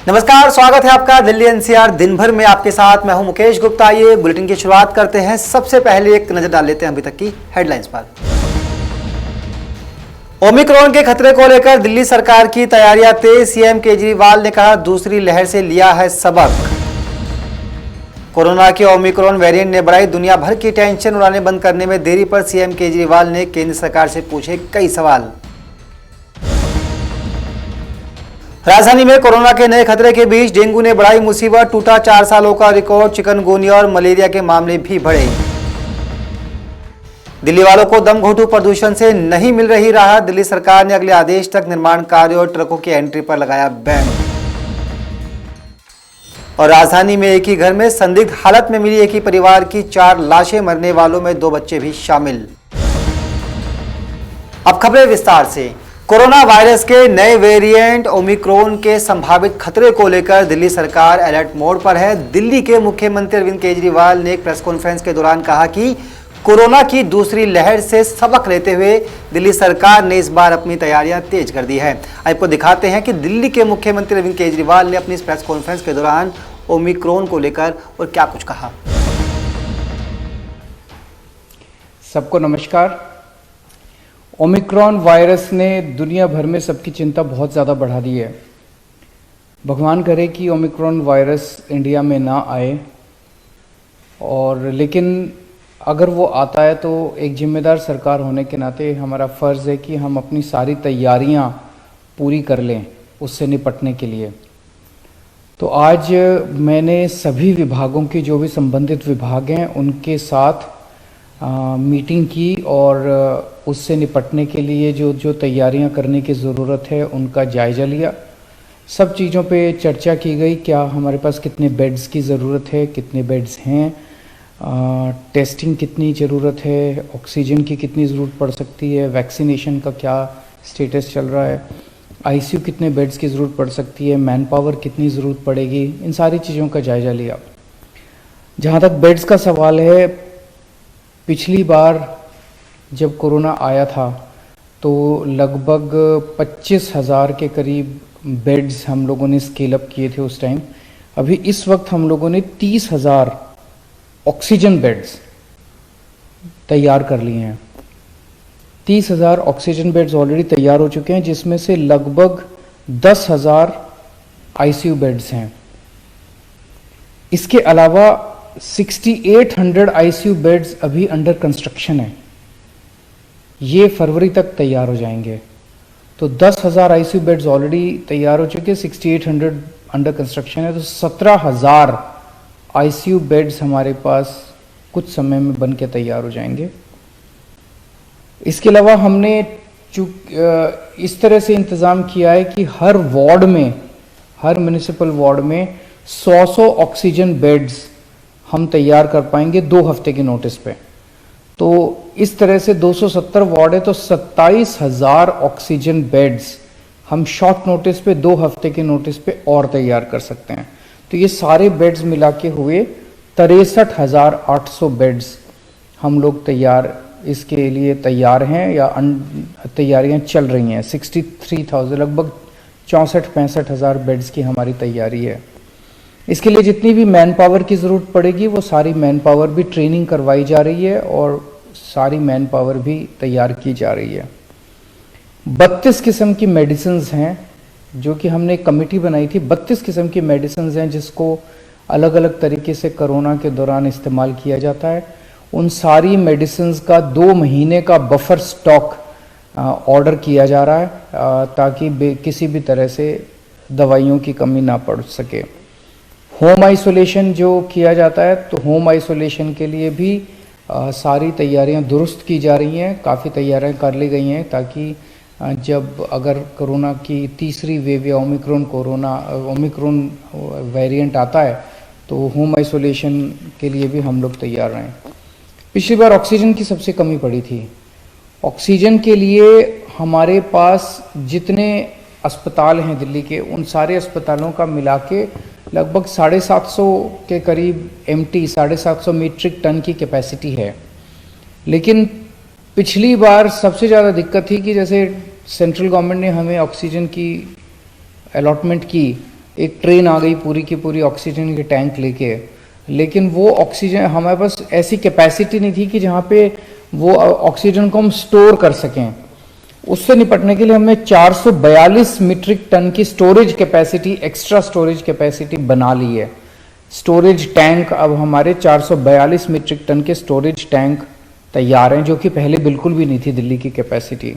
नमस्कार, स्वागत है आपका दिल्ली एनसीआर दिन भर में आपके साथ। मैं हूं मुकेश गुप्ता। ये बुलेटिन की शुरुआत करते हैं। सबसे पहले एक नजर डाल लेते हैं अभी तक की हेडलाइंस पर। ओमिक्रॉन के खतरे को लेकर दिल्ली सरकार की तैयारियां तेज। सीएम केजरीवाल ने कहा, दूसरी लहर से लिया है सबक। कोरोना के ओमिक्रॉन वेरिएंट ने बढ़ाई दुनिया भर की टेंशन। उड़ानें बंद करने में देरी पर सीएम केजरीवाल ने केंद्र सरकार से पूछे कई सवाल। राजधानी में कोरोना के नए खतरे के बीच डेंगू ने बढ़ाई मुसीबत। टूटा 4 सालों का रिकॉर्ड। चिकनगुनिया और मलेरिया के मामले भी बढ़े। दिल्ली वालों को दम घोंटू प्रदूषण से नहीं मिल रही राहत। दिल्ली सरकार ने अगले आदेश तक निर्माण कार्य और ट्रकों की एंट्री पर लगाया बैन। और राजधानी में एक ही घर में संदिग्ध हालत में मिली एक ही परिवार की 4 लाशें। मरने वालों में 2 बच्चे भी शामिल। अब खबरें विस्तार से। कोरोना वायरस के नए वेरिएंट ओमिक्रॉन के संभावित खतरे को लेकर दिल्ली सरकार अलर्ट मोड पर है। दिल्ली के मुख्यमंत्री अरविंद केजरीवाल ने एक प्रेस कॉन्फ्रेंस के दौरान कहा कि कोरोना की दूसरी लहर से सबक लेते हुए दिल्ली सरकार ने इस बार अपनी तैयारियां तेज कर दी है। आपको दिखाते हैं कि दिल्ली के मुख्यमंत्री अरविंद केजरीवाल ने अपनी इस प्रेस कॉन्फ्रेंस के दौरान ओमिक्रॉन को लेकर और क्या कुछ कहा। सबको नमस्कार। ओमिक्रॉन वायरस ने दुनिया भर में सबकी चिंता बहुत ज़्यादा बढ़ा दी है। भगवान करे कि ओमिक्रॉन वायरस इंडिया में ना आए, और लेकिन अगर वो आता है तो एक जिम्मेदार सरकार होने के नाते हमारा फ़र्ज़ है कि हम अपनी सारी तैयारियां पूरी कर लें उससे निपटने के लिए। तो आज मैंने सभी विभागों के जो भी संबंधित विभाग हैं उनके साथ मीटिंग की और उससे निपटने के लिए जो तैयारियां करने की ज़रूरत है उनका जायज़ा लिया। सब चीज़ों पे चर्चा की गई। क्या हमारे पास कितने बेड्स की ज़रूरत है, कितने बेड्स हैं, टेस्टिंग कितनी ज़रूरत है, ऑक्सीजन की कितनी ज़रूरत पड़ सकती है, वैक्सीनेशन का क्या स्टेटस चल रहा है, आईसीयू कितने बेड्स की ज़रूरत पड़ सकती है, मैन पावर कितनी ज़रूरत पड़ेगी, इन सारी चीज़ों का जायज़ा लिया। जहाँ तक बेड्स का सवाल है, पिछली बार जब कोरोना आया था तो लगभग 25,000 के करीब बेड्स हम लोगों ने स्केल अप किए थे उस टाइम। अभी इस वक्त हम लोगों ने 30,000 ऑक्सीजन बेड्स तैयार कर लिए हैं। 30,000 ऑक्सीजन बेड्स ऑलरेडी तैयार हो चुके हैं, जिसमें से लगभग 10,000 आईसीयू बेड्स हैं। इसके अलावा 6800 आईसीयू बेड्स अभी अंडर कंस्ट्रक्शन है। ये फरवरी तक तैयार हो जाएंगे। तो 10,000 आईसीयू बेड्स ऑलरेडी तैयार हो चुके हैं, 6800 अंडर कंस्ट्रक्शन है। तो 17,000 आईसीयू बेड्स हमारे पास कुछ समय में बन के तैयार हो जाएंगे। इसके अलावा हमने इस तरह से इंतज़ाम किया है कि हर वार्ड में, हर म्यूनिसिपल वार्ड में 100 ऑक्सीजन बेड्स हम तैयार कर पाएंगे 2 हफ्ते के नोटिस पे। तो इस तरह से 270 वार्ड है तो 27,000 ऑक्सीजन बेड्स हम शॉर्ट नोटिस पे 2 हफ्ते के नोटिस पे और तैयार कर सकते हैं। तो ये सारे बेड्स मिला के हुए 63,800 बेड्स हम लोग इसके लिए तैयार हैं या तैयारियां चल रही हैं। 63,000 लगभग 64-65,000 बेड्स की हमारी तैयारी है। इसके लिए जितनी भी मैन पावर की ज़रूरत पड़ेगी वो सारी मैन पावर भी ट्रेनिंग करवाई जा रही है और सारी मैन पावर भी तैयार की जा रही है। 32 किस्म की मेडिसिन्स हैं जो कि हमने एक कमेटी बनाई थी। 32 किस्म की मेडिसिन्स हैं जिसको अलग अलग तरीके से कोरोना के दौरान इस्तेमाल किया जाता है। उन सारी मेडिसिन्स का 2 महीने का बफर स्टॉक ऑर्डर किया जा रहा है ताकि किसी भी तरह से दवाइयों की कमी ना पड़ सके। होम आइसोलेशन जो किया जाता है तो होम आइसोलेशन के लिए भी सारी तैयारियां दुरुस्त की जा रही हैं। काफ़ी तैयारियां कर ली गई हैं ताकि जब अगर कोरोना की तीसरी वेव या ओमिक्रॉन वेरिएंट आता है तो होम आइसोलेशन के लिए भी हम लोग तैयार रहें। पिछली बार ऑक्सीजन की सबसे कमी पड़ी थी। ऑक्सीजन के लिए हमारे पास जितने अस्पताल हैं दिल्ली के, उन सारे अस्पतालों का मिला के लगभग 750 के करीब एमटी 750 मीट्रिक टन की कैपेसिटी है। लेकिन पिछली बार सबसे ज़्यादा दिक्कत थी कि जैसे सेंट्रल गवर्नमेंट ने हमें ऑक्सीजन की अलॉटमेंट की एक ट्रेन आ गई पूरी की पूरी ऑक्सीजन के टैंक लेके, लेकिन वो ऑक्सीजन हमारे पास ऐसी कैपेसिटी नहीं थी कि जहाँ पे वो ऑक्सीजन को हम स्टोर कर सकें। उससे निपटने के लिए हमने 442 मीट्रिक टन की storage capacity, extra storage capacity बना ली है। स्टोरेज टैंक अब हमारे 442 मीट्रिक टन के स्टोरेज टैंक तैयार हैं, जो कि पहले बिल्कुल भी नहीं थी दिल्ली की कैपेसिटी।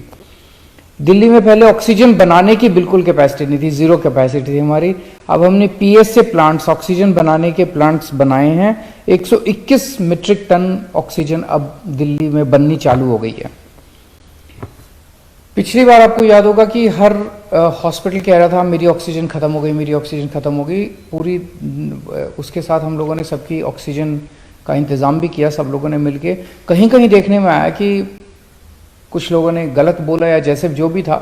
दिल्ली में पहले ऑक्सीजन बनाने की बिल्कुल कैपेसिटी नहीं थी, जीरो कैपेसिटी थी हमारी। अब हमने पीएसए प्लांट्स, ऑक्सीजन बनाने के प्लांट्स बनाए हैं। 121 मीट्रिक टन ऑक्सीजन अब दिल्ली में बननी चालू हो गई है। पिछली बार आपको याद होगा कि हर हॉस्पिटल कह रहा था मेरी ऑक्सीजन खत्म हो गई, मेरी ऑक्सीजन खत्म हो गई। पूरी उसके साथ हम लोगों ने सबकी ऑक्सीजन का इंतज़ाम भी किया, सब लोगों ने मिलके। कहीं कहीं देखने में आया कि कुछ लोगों ने गलत बोला या जैसे जो भी था।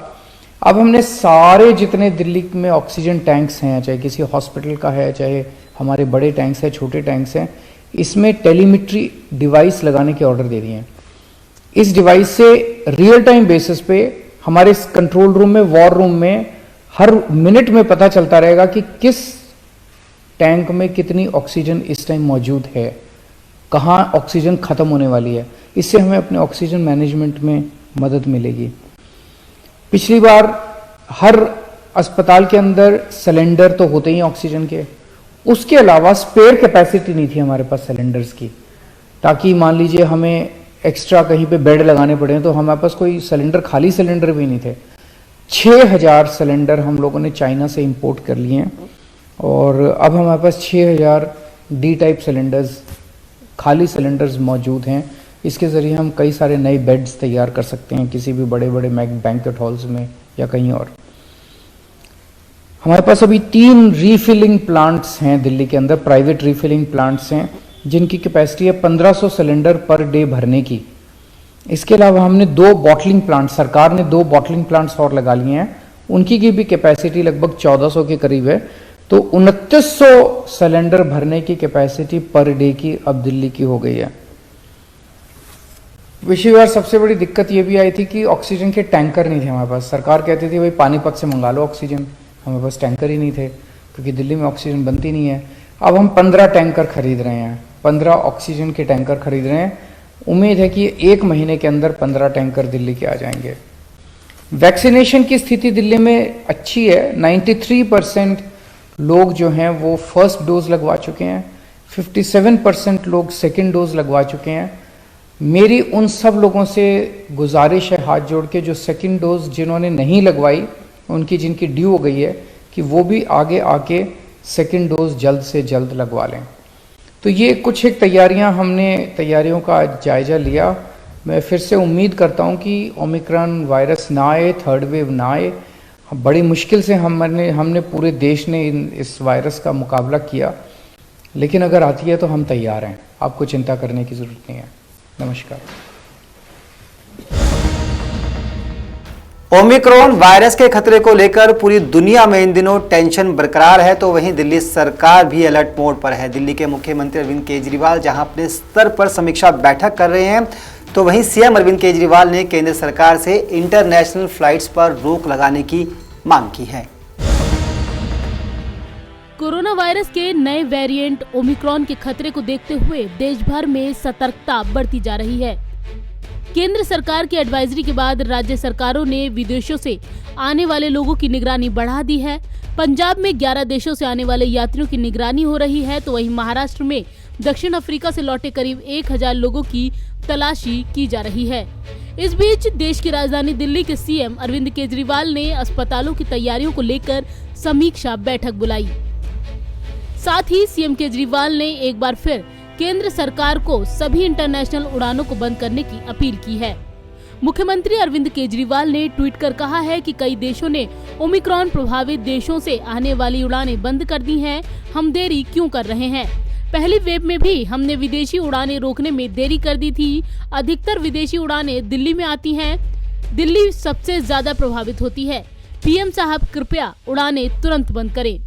अब हमने सारे जितने दिल्ली में ऑक्सीजन टैंक्स हैं, चाहे किसी हॉस्पिटल का है, चाहे हमारे बड़े टैंक्स हैं, छोटे टैंक्स हैं, इसमें टेलीमेट्री डिवाइस लगाने के ऑर्डर दे दिए हैं। इस डिवाइस से रियल टाइम बेसिस पे हमारे कंट्रोल रूम में, वॉर रूम में हर मिनट में पता चलता रहेगा कि किस टैंक में कितनी ऑक्सीजन इस टाइम मौजूद है, कहाँ ऑक्सीजन खत्म होने वाली है। इससे हमें अपने ऑक्सीजन मैनेजमेंट में मदद मिलेगी। पिछली बार हर अस्पताल के अंदर सिलेंडर तो होते ही ऑक्सीजन के, उसके अलावा स्पेयर कैपेसिटी नहीं थी हमारे पास सिलेंडर्स की, ताकि मान लीजिए हमें एक्स्ट्रा कहीं पे बेड लगाने पड़े तो हमारे पास कोई सिलेंडर, खाली सिलेंडर भी नहीं थे। 6000 सिलेंडर हम लोगों ने चाइना से इंपोर्ट कर लिए हैं और अब हमारे पास 6000 डी टाइप सिलेंडर्स, खाली सिलेंडर्स मौजूद हैं। इसके ज़रिए हम कई सारे नए बेड्स तैयार कर सकते हैं किसी भी बड़े बड़े बैंक्वेट हॉल्स में या कहीं और। हमारे पास अभी 3 रीफिलिंग प्लांट्स हैं दिल्ली के अंदर, प्राइवेट रीफिलिंग प्लांट्स हैं, जिनकी कैपेसिटी है 1500 सिलेंडर पर डे भरने की। इसके अलावा हमने 2 बॉटलिंग प्लांट, सरकार ने 2 बॉटलिंग प्लांट्स और लगा लिए हैं, उनकी की भी कैपेसिटी लगभग 1400 के करीब है। तो 2900 सिलेंडर भरने की कैपेसिटी पर डे की अब दिल्ली की हो गई है। पिछली बार सबसे बड़ी दिक्कत ये भी आई थी कि ऑक्सीजन के टैंकर नहीं थे हमारे पास। सरकार कहती थी भाई पानीपत से मंगा लो ऑक्सीजन, हमारे पास टैंकर ही नहीं थे क्योंकि दिल्ली में ऑक्सीजन बनती नहीं है। अब हम 15 टैंकर खरीद रहे हैं, 15 ऑक्सीजन के टैंकर खरीद रहे हैं। उम्मीद है कि 1 महीने के अंदर 15 टैंकर दिल्ली के आ जाएंगे। वैक्सीनेशन की स्थिति दिल्ली में अच्छी है। 93% लोग जो हैं वो फर्स्ट डोज लगवा चुके हैं, 57% लोग सेकेंड डोज लगवा चुके हैं। मेरी उन सब लोगों से गुजारिश है हाथ जोड़ के, जो सेकेंड डोज जिन्होंने नहीं लगवाई, उनकी जिनकी ड्यू हो गई है, कि वो भी आगे आके सेकेंड डोज जल्द से जल्द लगवा लें। तो ये कुछ एक तैयारियों का जायज़ा लिया। मैं फिर से उम्मीद करता हूँ कि ओमिक्रॉन वायरस ना आए, थर्ड वेव ना आए। बड़ी मुश्किल से हमने पूरे देश ने इस वायरस का मुकाबला किया, लेकिन अगर आती है तो हम तैयार हैं, आपको चिंता करने की ज़रूरत नहीं है। नमस्कार। ओमिक्रॉन वायरस के खतरे को लेकर पूरी दुनिया में इन दिनों टेंशन बरकरार है, तो वहीं दिल्ली सरकार भी अलर्ट मोड पर है। दिल्ली के मुख्यमंत्री अरविंद केजरीवाल जहां अपने स्तर पर समीक्षा बैठक कर रहे हैं, तो वहीं सीएम अरविंद केजरीवाल ने केंद्र सरकार से इंटरनेशनल फ्लाइट्स पर रोक लगाने की मांग की है। कोरोना वायरस के नए वेरिएंट ओमिक्रॉन के खतरे को देखते हुए देश भर में सतर्कता बढ़ती जा रही है। केंद्र सरकार की एडवाइजरी के बाद राज्य सरकारों ने विदेशों से आने वाले लोगों की निगरानी बढ़ा दी है। पंजाब में 11 देशों से आने वाले यात्रियों की निगरानी हो रही है, तो वहीं महाराष्ट्र में दक्षिण अफ्रीका से लौटे करीब 1000 लोगों की तलाशी की जा रही है। इस बीच देश की राजधानी दिल्ली के सीएम अरविंद केजरीवाल ने अस्पतालों की तैयारियों को लेकर समीक्षा बैठक बुलाई। साथ ही सीएम केजरीवाल ने एक बार फिर केंद्र सरकार को सभी इंटरनेशनल उड़ानों को बंद करने की अपील की है। मुख्यमंत्री अरविंद केजरीवाल ने ट्वीट कर कहा है कि कई देशों ने ओमिक्रॉन प्रभावित देशों से आने वाली उड़ानें बंद कर दी हैं, हम देरी क्यों कर रहे हैं? पहली वेव में भी हमने विदेशी उड़ानें रोकने में देरी कर दी थी। अधिकतर विदेशी उड़ानें दिल्ली में आती हैं, दिल्ली सबसे ज्यादा प्रभावित होती है। पीएम साहब कृपया उड़ानें तुरंत बंद करें।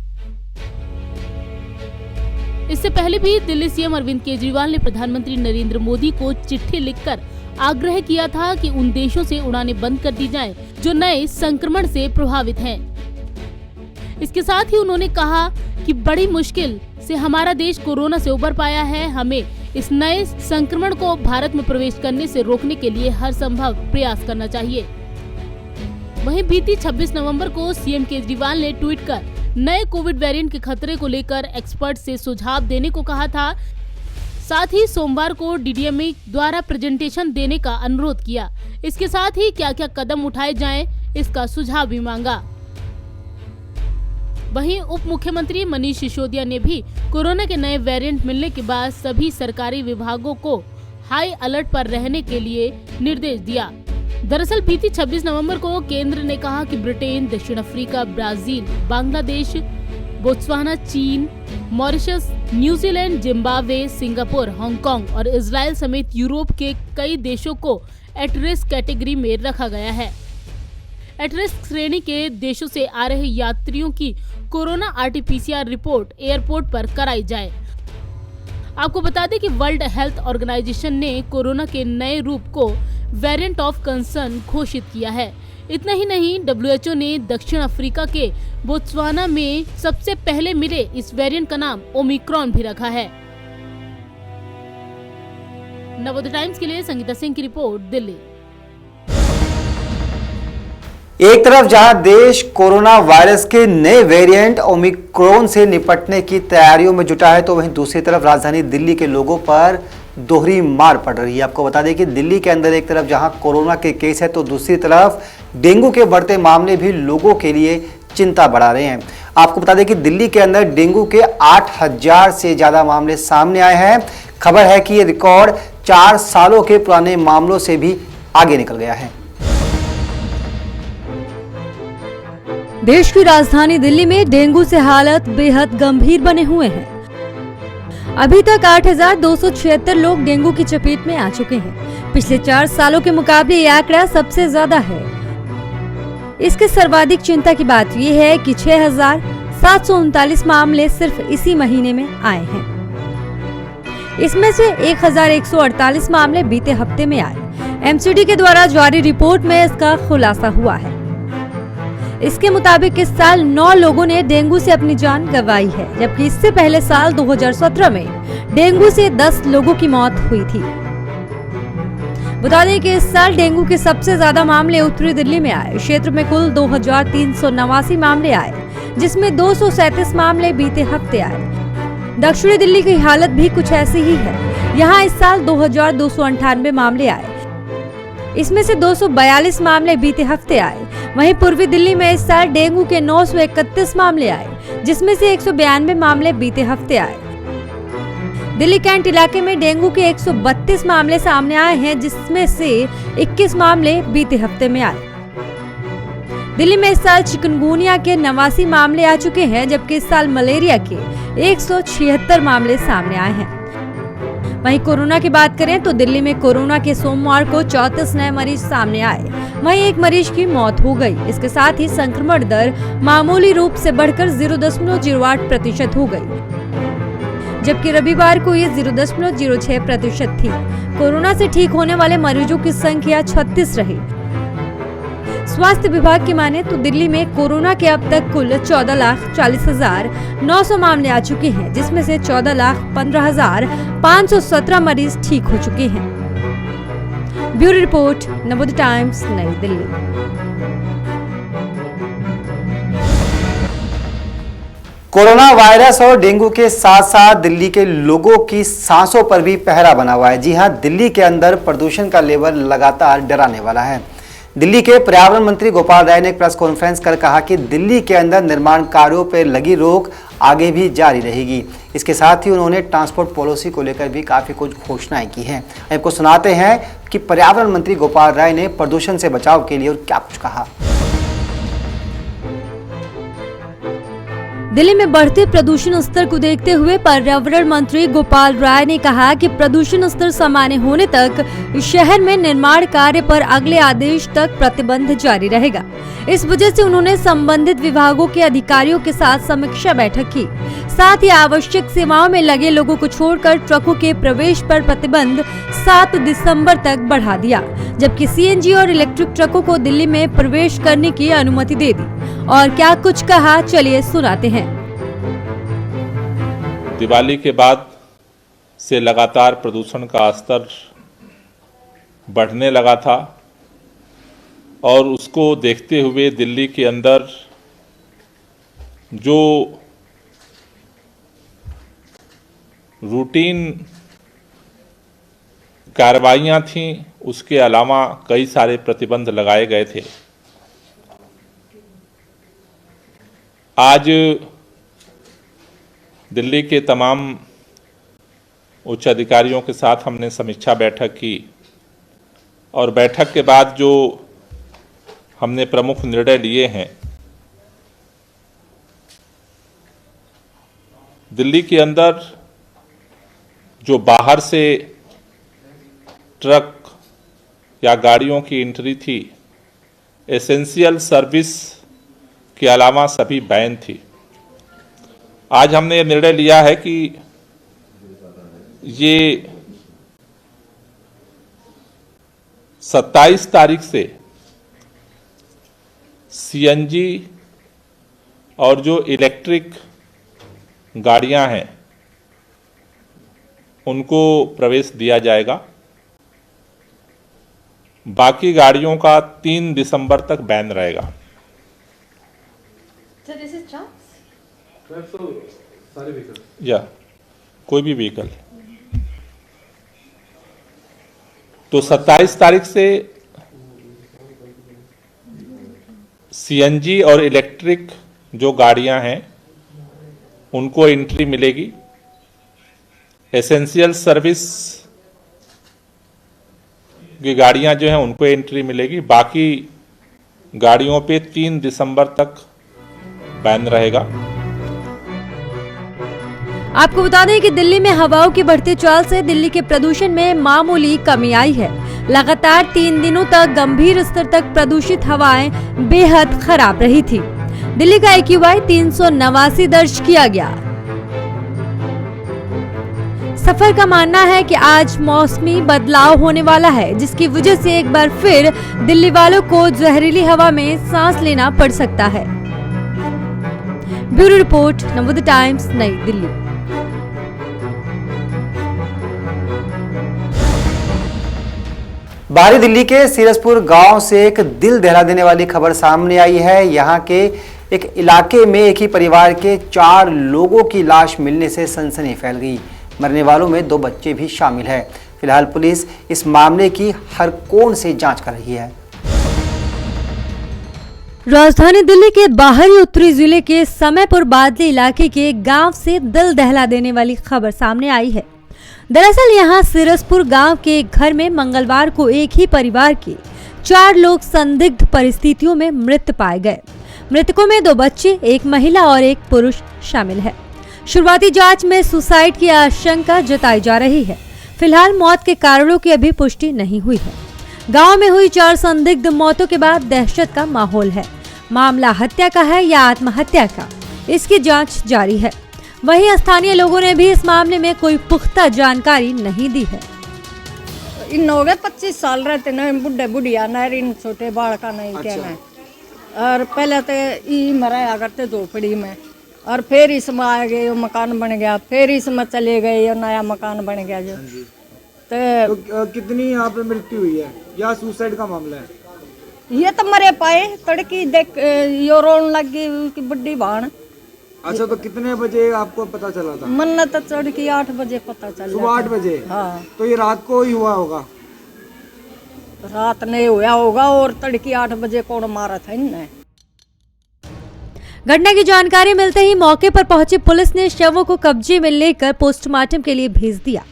इससे पहले भी दिल्ली सीएम अरविंद केजरीवाल ने प्रधानमंत्री नरेंद्र मोदी को चिट्ठी लिखकर आग्रह किया था कि उन देशों से उड़ानें बंद कर दी जाएं जो नए संक्रमण से प्रभावित हैं। इसके साथ ही उन्होंने कहा कि बड़ी मुश्किल से हमारा देश कोरोना से उबर पाया है। हमें इस नए संक्रमण को भारत में प्रवेश करने से रोकने के लिए हर संभव प्रयास करना चाहिए। वहीं बीती 26 नवंबर को सीएम केजरीवाल ने ट्वीट कर नए कोविड वेरिएंट के खतरे को लेकर एक्सपर्ट से सुझाव देने को कहा था। साथ ही सोमवार को डीडीएमई द्वारा प्रेजेंटेशन देने का अनुरोध किया। इसके साथ ही क्या क्या कदम उठाए जाएं, इसका सुझाव भी मांगा। वहीं उप मुख्यमंत्री मनीष सिसोदिया ने भी कोरोना के नए वेरिएंट मिलने के बाद सभी सरकारी विभागों को हाई अलर्ट पर रहने के लिए निर्देश दिया। दरअसल बीती 26 नवंबर को केंद्र ने कहा कि ब्रिटेन, दक्षिण अफ्रीका, ब्राजील, बांग्लादेश, बोत्सवाना, चीन, Mauritius, New Zealand, Zimbabwe, Singapore, Hong Kong और इजराइल समेत यूरोप के कई देशों को एट रिस्क कैटेगरी में रखा गया है। एट रिस्क श्रेणी के देशों से आ रहे यात्रियों की कोरोना आरटी-पीसीआर रिपोर्ट एयरपोर्ट पर कराई जाए। आपको बता दें कि वर्ल्ड हेल्थ ऑर्गेनाइजेशन ने कोरोना के नए रूप को वेरिएंट ऑफ कंसर्न घोषित किया है। इतना ही नहीं, WHO ने दक्षिण अफ्रीका के बोत्सवाना में सबसे पहले मिले इस वेरिएंट का नाम ओमिक्रॉन भी रखा है। नवोदय टाइम्स के लिए संगीता सिंह की रिपोर्ट, दिल्ली। एक तरफ जहां देश कोरोना वायरस के नए वेरिएंट ओमिक्रॉन से निपटने की तैयारियों में जुटा है, तो वहीं दूसरी तरफ राजधानी दिल्ली के लोगों पर दोहरी मार पड़ रही है। आपको बता दें कि दिल्ली के अंदर एक तरफ जहां कोरोना के केस है, तो दूसरी तरफ डेंगू के बढ़ते मामले भी लोगों के लिए चिंता बढ़ा रहे हैं। आपको बता दें कि दिल्ली के अंदर डेंगू के 8000 से ज्यादा मामले सामने आए हैं। खबर है कि ये रिकॉर्ड 4 सालों के पुराने मामलों से भी आगे निकल गया है। देश की राजधानी दिल्ली में डेंगू से हालत बेहद गंभीर बने हुए हैं। अभी तक 8276 लोग डेंगू की चपेट में आ चुके हैं। पिछले 4 सालों के मुकाबले ये आंकड़ा सबसे ज्यादा है। इसके सर्वाधिक चिंता की बात यह है कि 6739 मामले सिर्फ इसी महीने में आए हैं। इसमें से 1148 मामले बीते हफ्ते में आए। एमसीडी के द्वारा जारी रिपोर्ट में इसका खुलासा हुआ है। इसके मुताबिक इस साल 9 लोगों ने डेंगू से अपनी जान गंवाई है, जबकि इससे पहले साल 2017 में डेंगू से 10 लोगों की मौत हुई थी। बता दें कि इस साल डेंगू के सबसे ज्यादा मामले उत्तरी दिल्ली में आए। क्षेत्र में कुल 2389 मामले आए, जिसमें 237 मामले बीते हफ्ते आए। दक्षिणी दिल्ली की हालत भी कुछ ऐसी ही है। यहाँ इस साल 2298 मामले आए, इसमें से 242 मामले बीते हफ्ते आए। वहीं पूर्वी दिल्ली में इस साल डेंगू के 931 मामले आए, जिसमें से 192 मामले बीते हफ्ते आए। दिल्ली कैंट इलाके में डेंगू के 132 मामले सामने आए हैं, जिसमें से 21 मामले बीते हफ्ते में आए। दिल्ली में इस साल चिकनगुनिया के 89 मामले आ चुके हैं, जबकि इस साल मलेरिया के 176 मामले सामने आए हैं। वहीं कोरोना की बात करें तो दिल्ली में कोरोना के सोमवार को 34 नए मरीज सामने आए। वहीं एक मरीज की मौत हो गई। इसके साथ ही संक्रमण दर मामूली रूप से बढ़कर 0.08% हो गई, जबकि रविवार को ये 0.06% थी। कोरोना से ठीक होने वाले मरीजों की संख्या 36 रही। स्वास्थ्य विभाग की माने तो दिल्ली में कोरोना के अब तक कुल 14,40,900 मामले आ चुके हैं, जिसमें से 14,15,517 मरीज ठीक हो चुके हैं। ब्यूरो रिपोर्ट, नवोदय टाइम्स, नई दिल्ली। कोरोना वायरस और डेंगू के साथ साथ दिल्ली के लोगों की सांसों पर भी पहरा बना हुआ है। जी हां, दिल्ली के अंदर प्रदूषण का लेवल लगातार डराने वाला है। दिल्ली के पर्यावरण मंत्री गोपाल राय ने एक प्रेस कॉन्फ्रेंस कर कहा कि दिल्ली के अंदर निर्माण कार्यों पर लगी रोक आगे भी जारी रहेगी। इसके साथ ही उन्होंने ट्रांसपोर्ट पॉलिसी को लेकर भी काफ़ी कुछ घोषणाएं की हैं। आपको सुनाते हैं कि पर्यावरण मंत्री गोपाल राय ने प्रदूषण से बचाव के लिए और क्या कुछ कहा। दिल्ली में बढ़ते प्रदूषण स्तर को देखते हुए पर्यावरण मंत्री गोपाल राय ने कहा कि प्रदूषण स्तर सामान्य होने तक शहर में निर्माण कार्य पर अगले आदेश तक प्रतिबंध जारी रहेगा। इस वजह से उन्होंने संबंधित विभागों के अधिकारियों के साथ समीक्षा बैठक की। साथ ही आवश्यक सेवाओं में लगे लोगों को छोड़कर ट्रकों के प्रवेश पर प्रतिबंध 7 दिसंबर तक बढ़ा दिया, जबकि सीएनजी और इलेक्ट्रिक ट्रकों को दिल्ली में प्रवेश करने की अनुमति दे दी। और क्या कुछ कहा, चलिए सुनाते हैं। दिवाली के बाद से लगातार प्रदूषण का स्तर बढ़ने लगा था और उसको देखते हुए दिल्ली के अंदर जो रूटीन कार्रवाइयां थीं उसके अलावा कई सारे प्रतिबंध लगाए गए थे। आज दिल्ली के तमाम उच्च अधिकारियों के साथ हमने समीक्षा बैठक की और बैठक के बाद जो हमने प्रमुख निर्णय लिए हैं, दिल्ली के अंदर जो बाहर से ट्रक या गाड़ियों की एंट्री थी, एसेंशियल सर्विस के अलावा सभी बैन थी। आज हमने ये निर्णय लिया है कि ये 27 तारीख से सीएनजी और जो इलेक्ट्रिक गाड़ियां हैं उनको प्रवेश दिया जाएगा। बाकी गाड़ियों का 3 दिसंबर तक बैन रहेगा। या कोई भी व्हीकल। तो 27 तारीख से सीएनजी और इलेक्ट्रिक जो गाड़ियां हैं उनको एंट्री मिलेगी। एसेंशियल सर्विस की गाड़ियां जो हैं उनको एंट्री मिलेगी। बाकी गाड़ियों पे 3 दिसंबर तक बैन रहेगा। आपको बता दें कि दिल्ली में हवाओं की बढ़ती चाल से दिल्ली के प्रदूषण में मामूली कमी आई है। लगातार 3 दिनों तक गंभीर स्तर तक प्रदूषित हवाएं बेहद खराब रही थी। दिल्ली का AQI 389 दर्ज किया गया। सफर का मानना है कि आज मौसमी बदलाव होने वाला है, जिसकी वजह से एक बार फिर दिल्ली वालों को जहरीली हवा में सांस लेना पड़ सकता है। ब्यूरो रिपोर्ट, नवोदय टाइम्स, नई दिल्ली। बाहरी दिल्ली के सीरसपुर गांव से एक दिल दहला देने वाली खबर सामने आई है। यहां के एक इलाके में एक ही परिवार के 4 लोगों की लाश मिलने से सनसनी फैल गई। मरने वालों में 2 बच्चे भी शामिल हैं। फिलहाल पुलिस इस मामले की हर कोण से जांच कर रही है। राजधानी दिल्ली के बाहरी उत्तरी जिले के समयपुर बादली इलाके के गांव से दिल दहला देने वाली खबर सामने आई है। दरअसल यहां सिरसपुर गांव के एक घर में मंगलवार को एक ही परिवार के 4 लोग संदिग्ध परिस्थितियों में मृत पाए गए। मृतकों में 2 बच्चे, एक महिला और एक पुरुष शामिल है। शुरुआती जांच में सुसाइड की आशंका जताई जा रही है। फिलहाल मौत के कारणों की अभी पुष्टि नहीं हुई है। गांव में हुई 4 संदिग्ध मौतों के बाद दहशत का माहौल है। मामला हत्या का है या आत्महत्या का, इसकी जांच जारी है। वहीं स्थानीय लोगों ने भी इस मामले में कोई पुख्ता जानकारी नहीं दी है। इन हो गए 25 साल रहते न, बुढ़े बुढ़िया न, इन छोटे बालका नहीं कहना। और पहले तो ई मराया करते झोपड़ी में, और फिर इसमें आ गए, मकान बन गया, फिर इसमें चले गए और नया मकान बन गया जो। तो कितनी यहाँ पे मृत्यु हुई है या सुसाइड का मामला है? ये तो मरे पाए, तड़की देख यो रोन लग गई उसकी बुढ़ी भाण। अच्छा, तो कितने बजे आपको पता चला था? मन तो तड़की 8 बजे पता चला। सुबह 8 बजे? हाँ। तो ये रात को ही हुआ होगा? रात नहीं हुआ होगा, और तड़की 8 बजे कौन मारा था इनने। घटना की जानकारी मिलते ही मौके पर पहुंची पुलिस ने शवों को कब्जे में लेकर पोस्टमार्टम के लिए भेज दिया।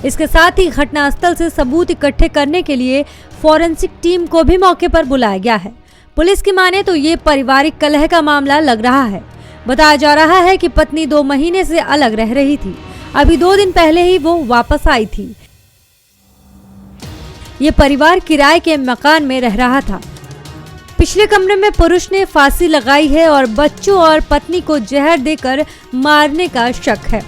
इसके साथ ही घटनास्थल से सबूत इकट्ठे करने के लिए फॉरेंसिक टीम को भी मौके पर बुलाया गया है। पुलिस की माने तो ये पारिवारिक कलह का मामला लग रहा है। बताया जा रहा है कि पत्नी 2 महीने से अलग रह रही थी। अभी 2 दिन पहले ही वो वापस आई थी। ये परिवार किराए के मकान में रह रहा था। पिछले कमरे में पुरुष ने फांसी लगाई है और बच्चों और पत्नी को जहर देकर मारने का शक है।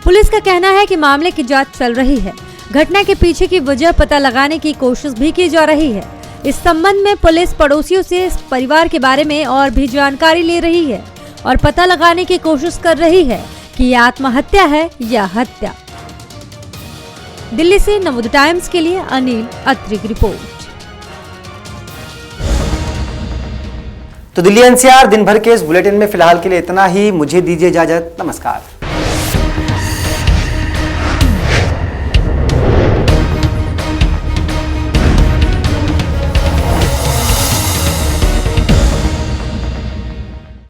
पुलिस का कहना है कि मामले की जांच चल रही है। घटना के पीछे की वजह पता लगाने की कोशिश भी की जा रही है, इस संबंध में पुलिस पड़ोसियों से इस परिवार के बारे में और भी जानकारी ले रही है और पता लगाने की कोशिश कर रही है कि ये आत्महत्या है या हत्या। दिल्ली से नवोदय टाइम्स के लिए अनिल अत्री की रिपोर्ट। तो दिल्ली एनसीआर दिन भर के इस बुलेटिन में फिलहाल के लिए इतना ही। मुझे दीजिए इजाजत। नमस्कार।